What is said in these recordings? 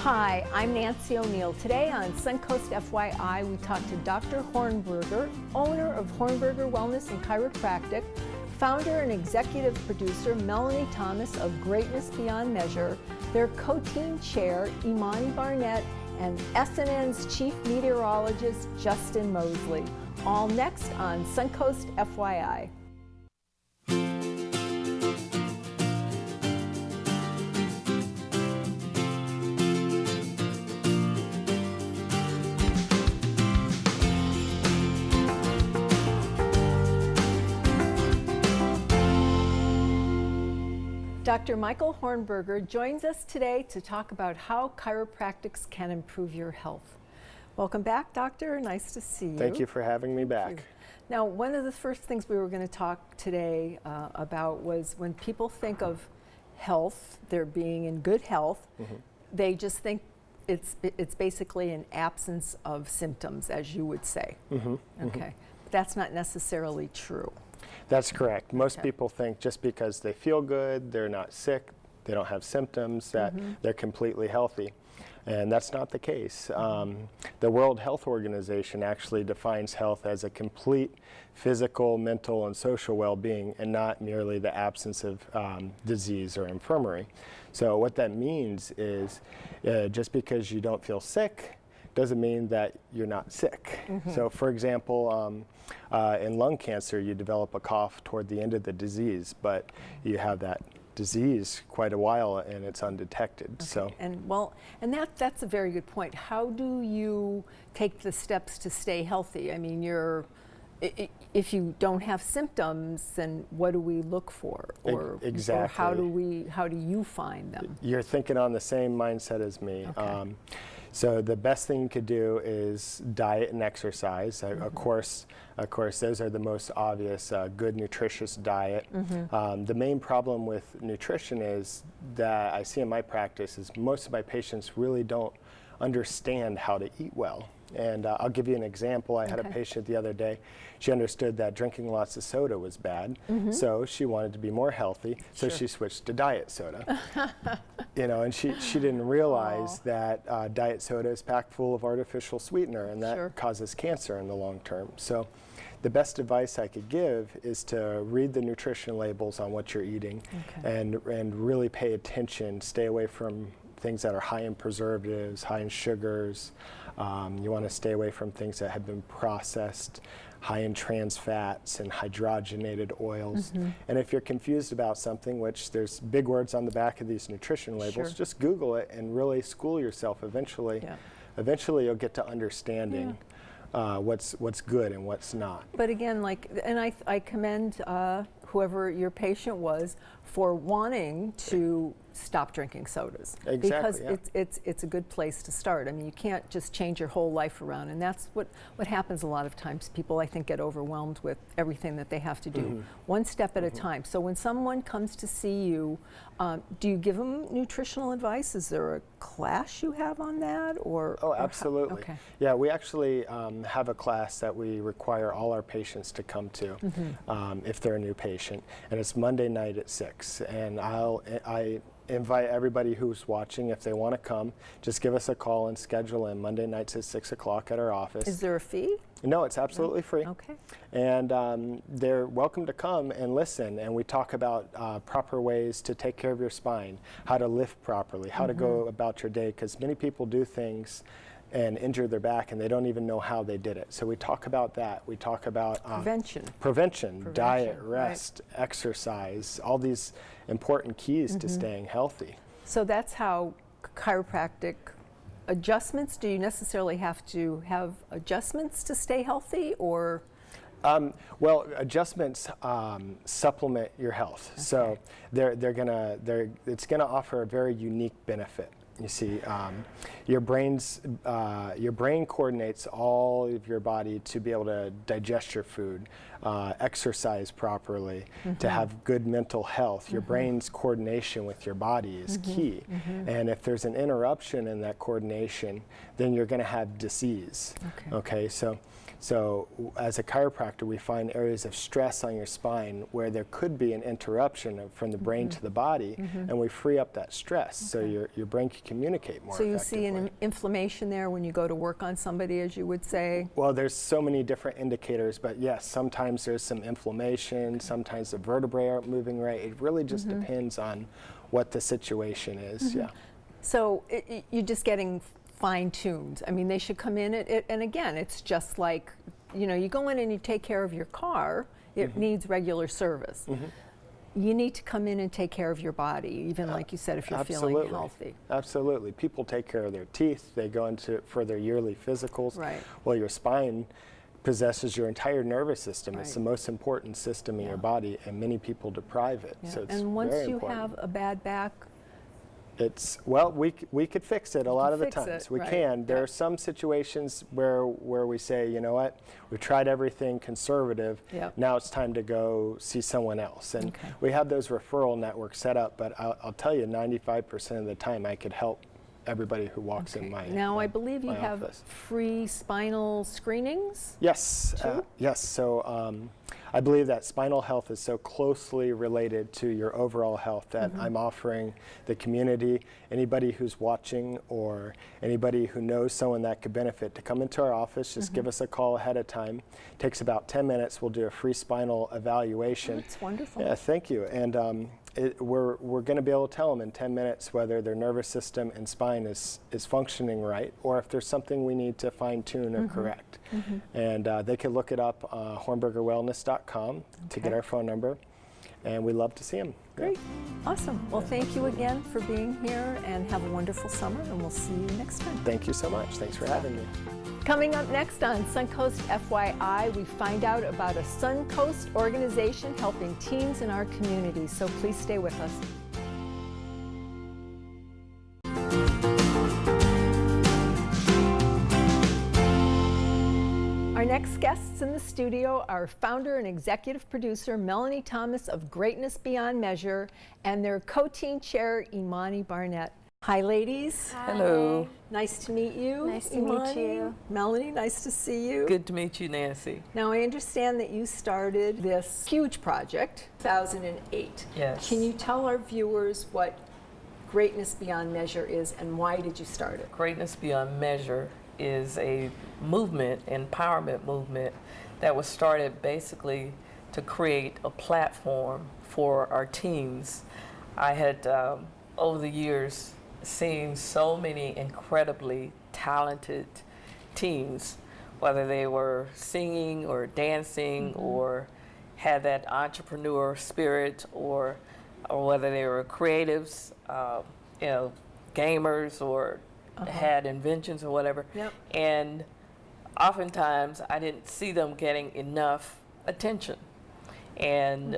Hi, I'm Nancy O'Neill. Today on Suncoast FYI, we talk to Dr. Hornberger, owner of Hornberger Wellness and Chiropractic, founder and executive producer Melanie Thomas of Greatness Beyond Measure, their co-team chair Imani Barnett, and SNN's chief meteorologist Justin Mosely. All next on Suncoast FYI. Dr. Michael Hornberger joins us today to talk about how chiropractics can improve your health. Welcome back, Doctor. Nice to see you. Thank you for having me back. Now, one of the first things we were going to talk today about was when people think of health, they're being in good health, they just think it's basically an absence of symptoms, as you would say. Okay, but that's not necessarily true. That's correct. Most people think just because they feel good, they're not sick, they don't have symptoms, that they're completely healthy. And that's not the case. The World Health Organization actually defines health as a complete physical, mental, and social well-being, and not merely the absence of disease or infirmary. So what that means is just because you don't feel sick doesn't mean that you're not sick. So for example, in lung cancer, you develop a cough toward the end of the disease, but you have that disease quite a while and it's undetected. Okay. So and that's a very good point. How do you take the steps to stay healthy? I mean, if you don't have symptoms, then what do we look for? Or, exactly. Or how do you find them? You're thinking on the same mindset as me. Okay. So the best thing you could do is diet and exercise. Of course, those are the most obvious. Good, nutritious diet. The main problem with nutrition is that I see in my practice is most of my patients really don't understand how to eat well. And I'll give you an example. I had a patient the other day. She understood that drinking lots of soda was bad, so she wanted to be more healthy, so she switched to diet soda. You know, and she didn't realize that diet soda is packed full of artificial sweetener, and that causes cancer in the long term. So the best advice I could give is to read the nutrition labels on what you're eating and really pay attention. Stay away from things that are high in preservatives, high in sugars. You want to stay away from things that have been processed, high in trans fats and hydrogenated oils. And if you're confused about something, which there's big words on the back of these nutrition labels, just Google it and really school yourself eventually. Eventually you'll get to understanding what's good and what's not. But again, and I commend whoever your patient was for wanting to stop drinking sodas. Because it's a good place to start. I mean, you can't just change your whole life around, and that's what happens a lot of times. People, I think, get overwhelmed with everything that they have to do. One step at a time. So when someone comes to see you, do you give them nutritional advice? Is there a class you have on that? Oh, absolutely. Yeah, we actually have a class that we require all our patients to come to if they're a new patient, and it's Monday night at 6. And I invite everybody who's watching, if they want to come, just give us a call and schedule in. Monday nights at 6 o'clock at our office. Is there a fee? No, it's absolutely free. Okay. And they're welcome to come and listen, and we talk about proper ways to take care of your spine, how to lift properly, how to go about your day, because many people do things and injure their back and they don't even know how they did it. So we talk about that. We talk about prevention, diet, rest, exercise, all these important keys to staying healthy. So that's how chiropractic adjustments, do you necessarily have to have adjustments to stay healthy, or? Well, adjustments supplement your health. So it's gonna offer a very unique benefit. You see, your brain coordinates all of your body to be able to digest your food, exercise properly, to have good mental health. Your brain's coordination with your body is key. And if there's an interruption in that coordination, then you're going to have disease. Okay, so as a chiropractor, we find areas of stress on your spine where there could be an interruption from the brain to the body, and we free up that stress. So your brain can can communicate more So you effectively. see an inflammation there when you go to work on somebody, as you would say? Well, there's so many different indicators, but yes, sometimes there's some inflammation, sometimes the vertebrae aren't moving right. It really just depends on what the situation is, yeah. So you're just getting fine-tuned. I mean, they should come in, and again, it's just like, you know, you go in and you take care of your car, it needs regular service. You need to come in and take care of your body, even like you said, if you're feeling healthy. Absolutely. People take care of their teeth. They go into for their yearly physicals. Right. Well, your spine possesses your entire nervous system. It's Right. the most important system in your body, and many people deprive it. Yeah. So it's And once very you important. have a bad back, It's, well, we could fix it a lot of the fix times. it, We right. can. There Yeah. are some situations where we say, you know what, we've tried everything conservative. Yep. Now it's time to go see someone else. And Okay. we have those referral networks set up, but I'll tell you, 95% of the time I could help everybody who walks in my now I believe you my have office. free spinal screenings. Yes, Too? yes. So I believe that spinal health is so closely related to your overall health that I'm offering the community, anybody who's watching or anybody who knows someone that could benefit, to come into our office. Just give us a call ahead of time. Takes about 10 minutes. We'll do a free spinal evaluation. That's wonderful. Yeah, thank you. And we're going to be able to tell them in 10 minutes whether their nervous system and spine is functioning right, or if there's something we need to fine tune or correct. And they can look it up, hornbergerwellness.com, to get Okay. our phone number, and we love to see them. Great. Awesome. Well, thank you again for being here, and have a wonderful summer, and we'll see you next time. Thank you so much. Thanks for having me. Coming up next on Suncoast FYI, we find out about a Suncoast organization helping teens in our community, so please stay with us. Our next guests in the studio are founder and executive producer Melanie Thomas of Greatness Beyond Measure and their co-teen chair Imani Barnett. Hi, ladies. Hi. Hello. Nice to meet you. Nice to meet you. Melanie, nice to see you. Good to meet you, Nancy. Now, I understand that you started this huge project, 2008. Yes. Can you tell our viewers what Greatness Beyond Measure is and why did you start it? Greatness Beyond Measure is a movement, empowerment movement, that was started basically to create a platform for our teens. I had, over the years, seen so many incredibly talented teens, whether they were singing or dancing or had that entrepreneur spirit, or whether they were creatives, you know, gamers, or had inventions or whatever. Yep. And oftentimes I didn't see them getting enough attention. And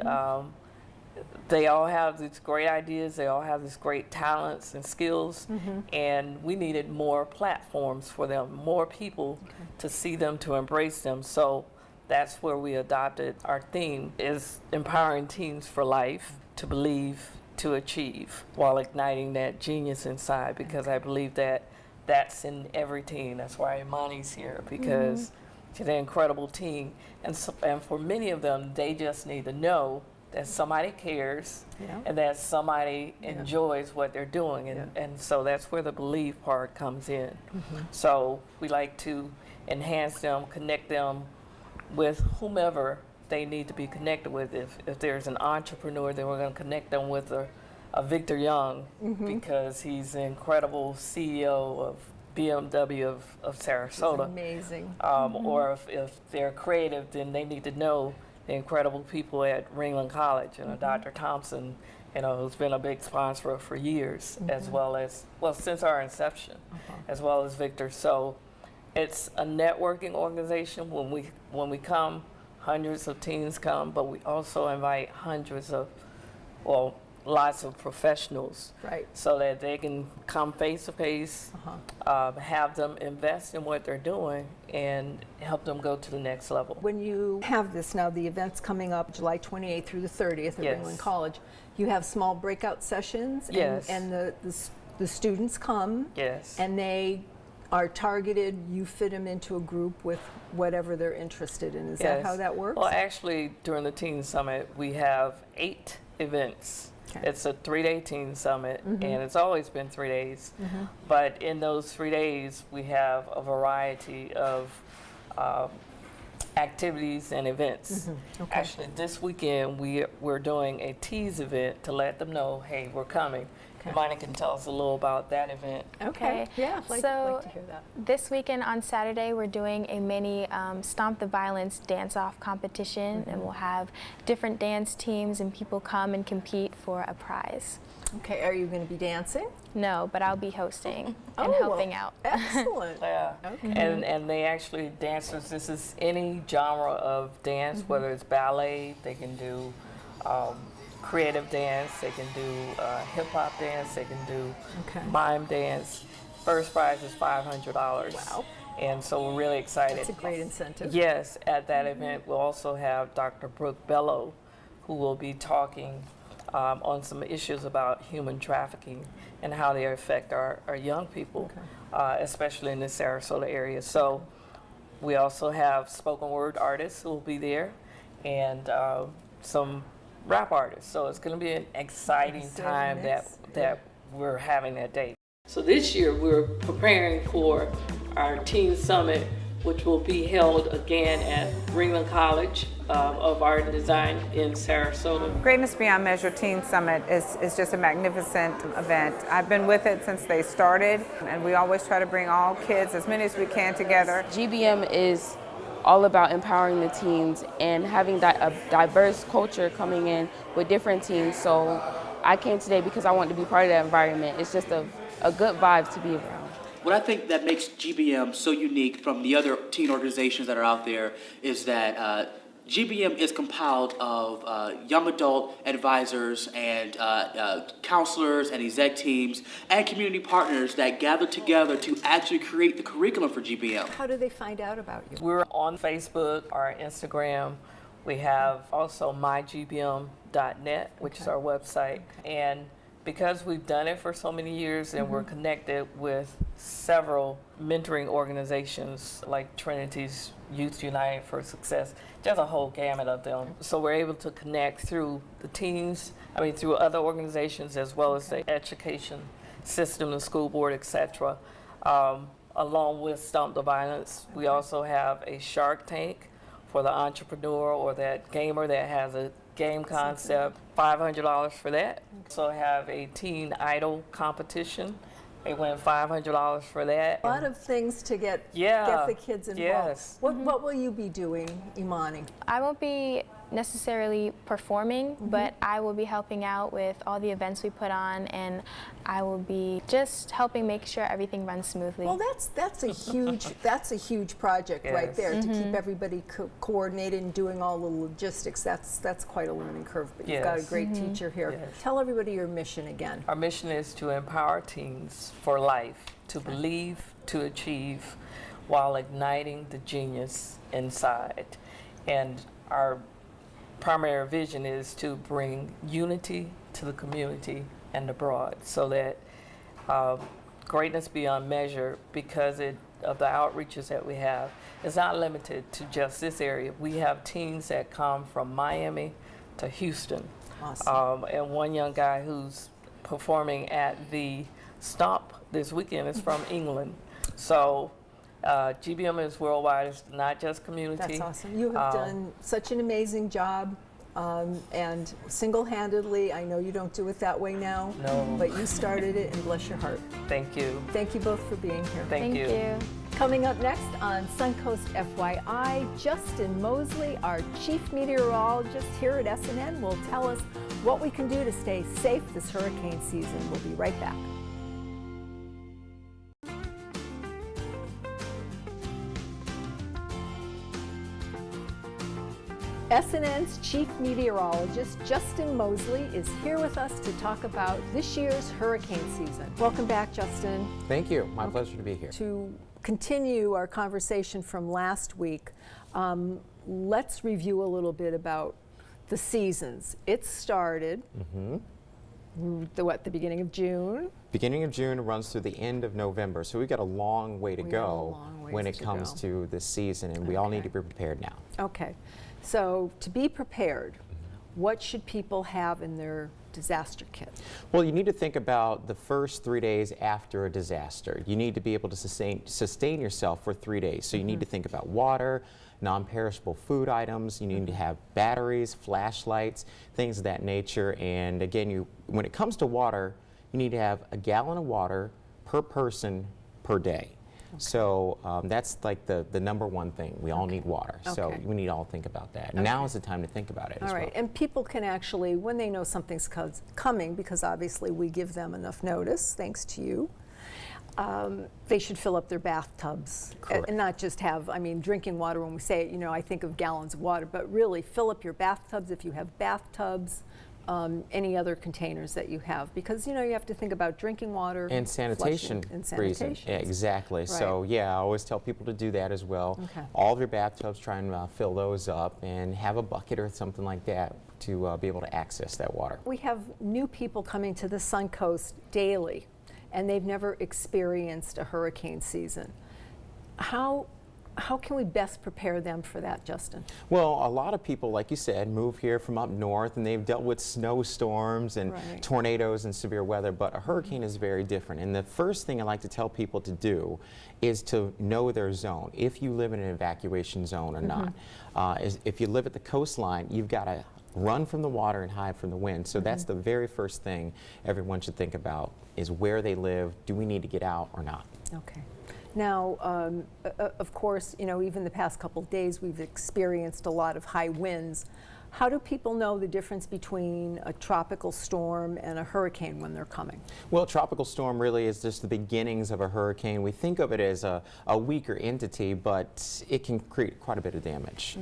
they all have these great ideas, they all have these great talents and skills, and we needed more platforms for them, more people to see them, to embrace them. So that's where we adopted our theme, is empowering teens for life, to believe, to achieve, while igniting that genius inside, because I believe that that's in every teen. That's why Imani's here, because she's an incredible teen. And for many of them, they just need to know that somebody cares and that somebody enjoys what they're doing. And so that's where the believe part comes in. So we like to enhance them, connect them with whomever they need to be connected with. If there's an entrepreneur, then we're going to connect them with a Victor Young, because he's an incredible CEO of BMW of Sarasota. That's amazing. Or if they're creative, then they need to know the incredible people at Ringling College, you know, Dr. Thompson, you know, who's been a big sponsor for years, as well as, well, since our inception, as well as Victor. So it's a networking organization. When we come, hundreds of teens come, but we also invite hundreds of, well, lots of professionals, Right. so that they can come face to face, have them invest in what they're doing, and help them go to the next level. When you have this now, the event's coming up July 28th through the 30th at Yes. Ringling College. You have small breakout sessions, and, Yes. and the students come, Yes. and they are targeted. You fit them into a group with whatever they're interested in. Is that Yes. how that works? Well, actually, during the Teen Summit, we have 8 events Okay. It's a 3-day teen summit, and it's always been 3 days. But in those 3 days, we have a variety of activities and events. Okay. Actually, this weekend we're doing a tease event to let them know, hey, we're coming. Imani can tell us a little about that event. Okay. Yeah, I'd like to hear that. This weekend on Saturday, we're doing a mini Stomp the Violence dance-off competition, and we'll have different dance teams and people come and compete for a prize. Okay, are you going to be dancing? No, but I'll be hosting and helping out. Excellent. Yeah. Okay. And they actually, dancers, this is any genre of dance, whether it's ballet, they can do creative dance, they can do hip-hop dance, they can do mime dance. First prize is $500. Wow. And so we're really excited. That's a great incentive. Yes, at that event we'll also have Dr. Brooke Bello, who will be talking on some issues about human trafficking and how they affect our young people, especially in the Sarasota area. So we also have spoken word artists who will be there, and some rap artists. So it's going to be an exciting time that we're having that day. So this year we're preparing for our Teen Summit, which will be held again at Ringland College of Art and Design in Sarasota. Greatness Beyond Measure Teen Summit is just a magnificent event. I've been with it since they started, and we always try to bring all kids, as many as we can, together. GBM is all about empowering the teens and having a diverse culture coming in with different teens. So I came today because I want to be part of that environment. It's just a good vibe to be around. What I think that makes GBM so unique from the other teen organizations that are out there is that GBM is compiled of young adult advisors and counselors and exec teams and community partners that gather together to actually create the curriculum for GBM. How do they find out about you? We're on Facebook, our Instagram. We have also mygbm.net, which is our website. And because we've done it for so many years and we're connected with several mentoring organizations like Trinity's Youth United for Success, there's a whole gamut of them. So we're able to connect through the teams, through other organizations as well as the education system, the school board, etc. Along with Stomp the Violence, we also have a Shark Tank for the entrepreneur or that gamer that has a game concept, $500 for that. So I have a teen idol competition. They win $500 for that. A lot of things to get the kids involved. Yes. What will you be doing, Imani? I won't be necessarily performing, but I will be helping out with all the events we put on, and I will be just helping make sure everything runs smoothly. Well, that's a huge project right there, to keep everybody coordinated and doing all the logistics. That's quite a learning curve, but you've got a great teacher here. Yes. Tell everybody your mission again. Our mission is to empower teens for life, to believe, to achieve, while igniting the genius inside. And our primary vision is to bring unity to the community and abroad, so that greatness beyond measure, because of the outreaches that we have, is not limited to just this area. We have teens that come from Miami to Houston. Awesome. And one young guy who's performing at the Stomp this weekend is from England. So GBM is worldwide. It's not just community. That's awesome. You have done such an amazing job, and single-handedly, I know you don't do it that way now, but you started it, and bless your heart. Thank you. Thank you both for being here. Thank you. Coming up next on Suncoast FYI, Justin Mosely, our chief meteorologist here at SNN, will tell us what we can do to stay safe this hurricane season. We'll be right back. SNN's chief meteorologist, Justin Mosely, is here with us to talk about this year's hurricane season. Welcome back, Justin. Thank you. My pleasure to be here. To continue our conversation from last week, let's review a little bit about the seasons. It started the beginning of June? Beginning of June runs through the end of November, so we've got a long way to go when it comes to this season, and we all need to be prepared now. Okay. So to be prepared, what should people have in their disaster kit? Well, you need to think about the first 3 days after a disaster. You need to be able to sustain yourself for 3 days. So you need to think about water, non-perishable food items. You need to have batteries, flashlights, things of that nature. And again, when it comes to water, you need to have a gallon of water per person per day. So that's like the number one thing. We all need water. So we need to all think about that. Now is the time to think about it as well. And people can actually, when they know something's coming, because obviously we give them enough notice, thanks to you, they should fill up their bathtubs. And not just have, I mean, drinking water, when we say it, you know, I think of gallons of water, but really fill up your bathtubs if you have bathtubs. Any other containers that you have, because you know you have to think about drinking water and sanitation reasons. Yeah, exactly. Right. So yeah, I always tell people to do that as well. All of your bathtubs, try and fill those up, and have a bucket or something like that to be able to access that water. We have new people coming to the Suncoast daily, and they've never experienced a hurricane season. How can we best prepare them for that, Justin? Well, a lot of people, like you said, move here from up north, and they've dealt with snowstorms and tornadoes and severe weather, but a hurricane is very different. And the first thing I like to tell people to do is to know their zone, if you live in an evacuation zone or not. If you live at the coastline, you've got to run from the water and hide from the wind. So that's the very first thing everyone should think about, is where they live. Do we need to get out or not? Okay. Now, of course, you know, even the past couple of days, we've experienced a lot of high winds. How do people know the difference between a tropical storm and a hurricane when they're coming? Well, a tropical storm really is just the beginnings of a hurricane. We think of it as a weaker entity, but it can create quite a bit of damage.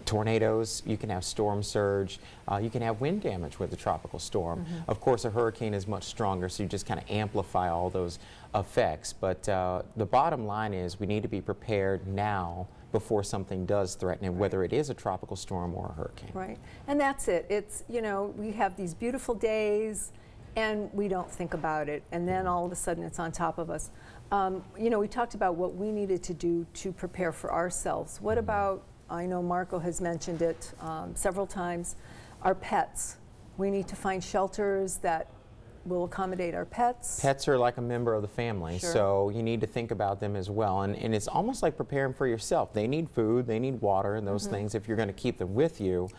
Tornadoes, you can have storm surge, you can have wind damage with a tropical storm. Of course, a hurricane is much stronger, so you just kind of amplify all those effects. But the bottom line is we need to be prepared now before something does threaten it, whether it is a tropical storm or a hurricane. Right, and that's it. It's, you know, we have these beautiful days and we don't think about it, and then all of a sudden it's on top of us. You know, we talked about what we needed to do to prepare for ourselves. What about, I know Marco has mentioned it several times, our pets. We need to find shelters that will accommodate our pets. Pets are like a member of the family, so you need to think about them as well. And it's almost like preparing for yourself. They need food, they need water, and those things if you're going to keep them with you.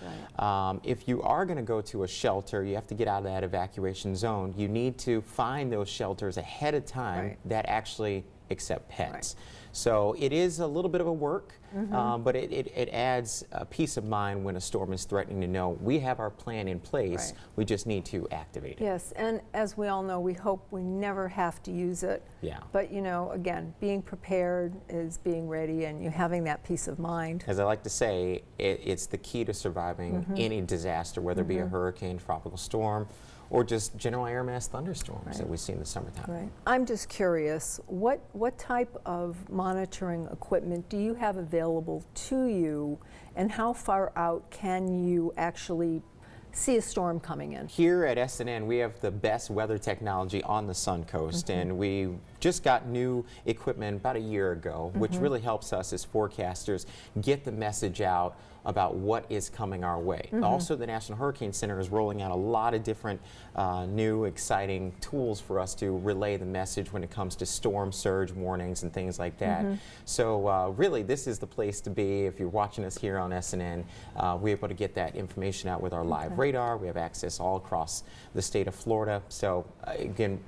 If you are going to go to a shelter, you have to get out of that evacuation zone. You need to find those shelters ahead of time that actually accept pets. So it is a little bit of a work, but it adds a peace of mind when a storm is threatening to know we have our plan in place. We just need to activate it. Yes, and as we all know, we hope we never have to use it. But you know, again, being prepared is being ready, and you having that peace of mind. As I like to say, it's the key to surviving any disaster, whether it be a hurricane, tropical storm, or just general air mass thunderstorms that we see in the summertime. I'm just curious, what type of monitoring equipment do you have available to you, and how far out can you actually see a storm coming in? Here at SNN, we have the best weather technology on the Suncoast, and we just got new equipment about a year ago, which really helps us as forecasters get the message out about what is coming our way. Also, the National Hurricane Center is rolling out a lot of different new exciting tools for us to relay the message when it comes to storm surge warnings and things like that. So really, this is the place to be if you're watching us here on SNN. We're able to get that information out with our live radar. We have access all across the state of Florida. So again,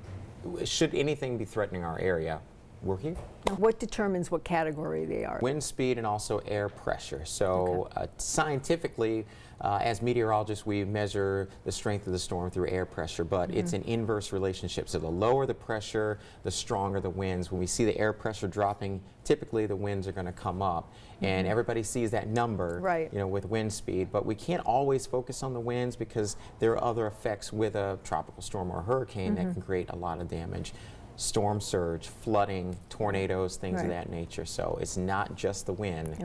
should anything be threatening our area, we're here. What determines what category they are? Wind speed and also air pressure. So scientifically, as meteorologists, we measure the strength of the storm through air pressure, but it's an inverse relationship. So the lower the pressure, the stronger the winds. When we see the air pressure dropping, typically the winds are going to come up, and everybody sees that number, you know, with wind speed. But we can't always focus on the winds because there are other effects with a tropical storm or a hurricane that can create a lot of damage. Storm surge, flooding, tornadoes, things of that nature. So it's not just the wind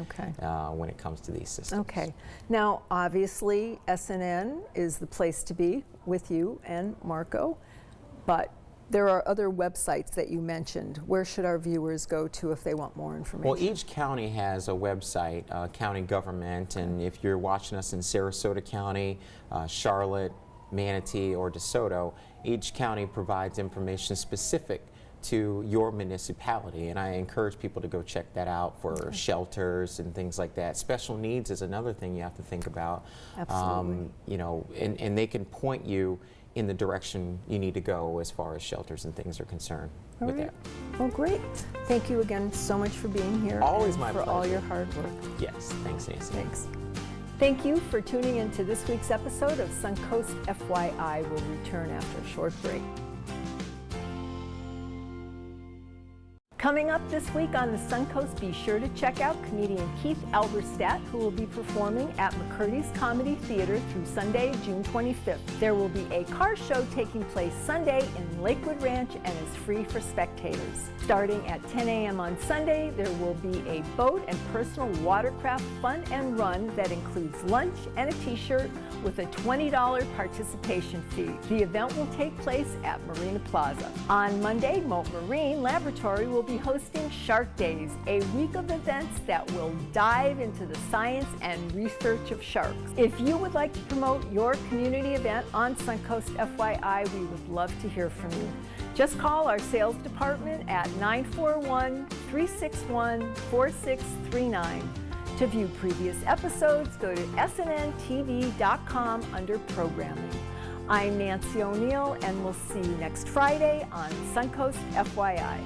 when it comes to these systems. Now, obviously, SNN is the place to be with you and Marco, but There are other websites that you mentioned. Where should our viewers go to if they want more information? Well, each county has a website, county government, and if you're watching us in Sarasota County, Charlotte, Manatee, or DeSoto, each county provides information specific to your municipality, and I encourage people to go check that out for shelters and things like that. Special needs is another thing you have to think about. Absolutely. You know, and they can point you in the direction you need to go as far as shelters and things are concerned with that. Well, great. Thank you again so much for being here. Always my pleasure. For all your hard work. Yes, thanks, Nancy. Thanks. Thank you for tuning in to this week's episode of Suncoast FYI. We'll return after a short break. Coming up this week on the Suncoast, be sure to check out comedian Keith Alberstadt, who will be performing at McCurdy's Comedy Theater through Sunday, June 25th. There will be a car show taking place Sunday in Lakewood Ranch and is free for spectators. Starting at 10 a.m. on Sunday, there will be a boat and personal watercraft fun and run that includes lunch and a t-shirt with a $20 participation fee. The event will take place at Marina Plaza. On Monday, Moat Marine Laboratory will be hosting Shark Days, a week of events that will dive into the science and research of sharks. If you would like to promote your community event on Suncoast FYI, we would love to hear from you. Just call our sales department at 941-361-4639. To view previous episodes, go to snntv.com under programming. I'm Nancy O'Neill, and we'll see you next Friday on Suncoast FYI.